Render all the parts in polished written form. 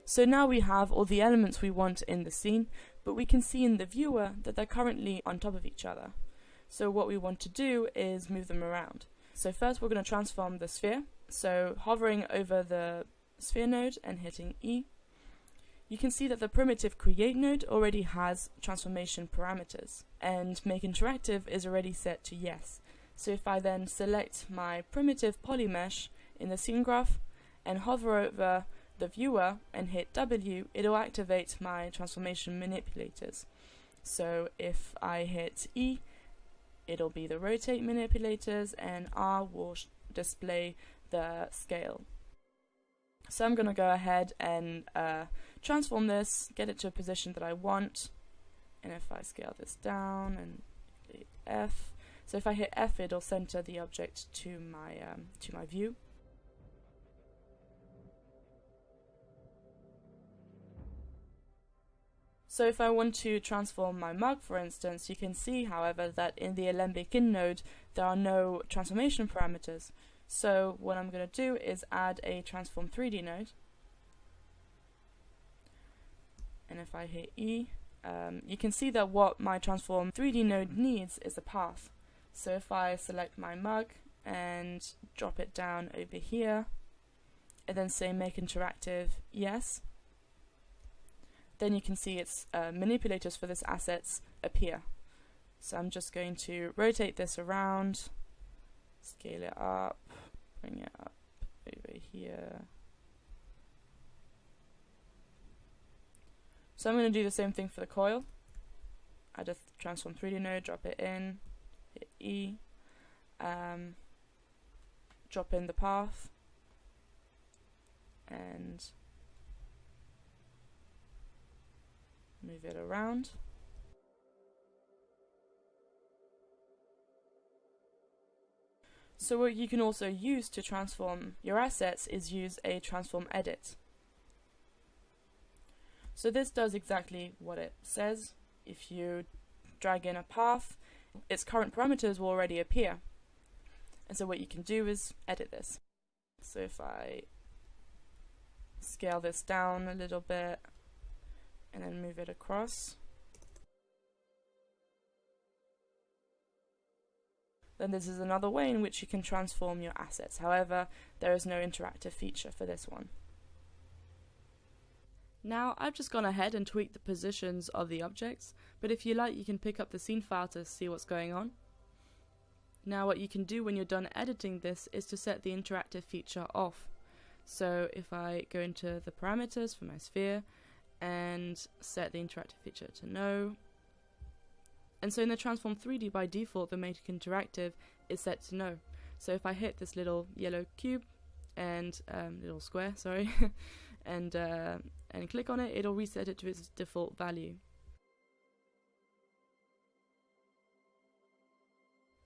So now we have all the elements we want in the scene, but we can see in the viewer that they're currently on top of each other. So what we want to do is move them around. So first we're going to transform the sphere. So hovering over the sphere node and hitting E, you can see that the primitive create node already has transformation parameters, and make interactive is already set to yes. So if I then select my primitive polymesh in the scene graph and hover over the viewer and hit W, it'll activate my transformation manipulators. So if I hit E, it'll be the rotate manipulators, and R will display the scale. So I'm going to go ahead and transform this, get it to a position that I want, and if I scale this down and hit F, so if I hit F, it'll center the object to my view. So if I want to transform my mug, for instance, you can see, however, that in the alembic in node there are no transformation parameters. So what I'm going to do is add a transform 3D node, and if I hit E, you can see that what my transform 3D node needs is a path. So if I select my mug and drop it down over here, and then say make interactive yes, then you can see its manipulators for this assets appear. So I'm just going to rotate this around, scale it up, bring it up over here. So I'm going to do the same thing for the coil. Add a transform 3D node, drop it in, hit E, drop in the path, and move it around. So what you can also use to transform your assets is use a transform edit. So this does exactly what it says. If you drag in a path, its current parameters will already appear. And so what you can do is edit this. So if I scale this down a little bit and then move it across, then this is another way in which you can transform your assets. However, there is no interactive feature for this one. Now I've just gone ahead and tweaked the positions of the objects, but if you like you can pick up the scene file to see what's going on. Now what you can do when you're done editing this is to set the interactive feature off. So if I go into the parameters for my sphere and set the interactive feature to no, and so in the transform 3D by default the make interactive is set to no. So if I hit this little yellow cube and little square, sorry, and click on it, it'll reset it to its default value.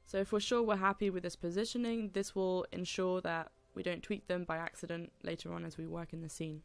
So if we're sure we're happy with this positioning, this will ensure that we don't tweak them by accident later on as we work in the scene.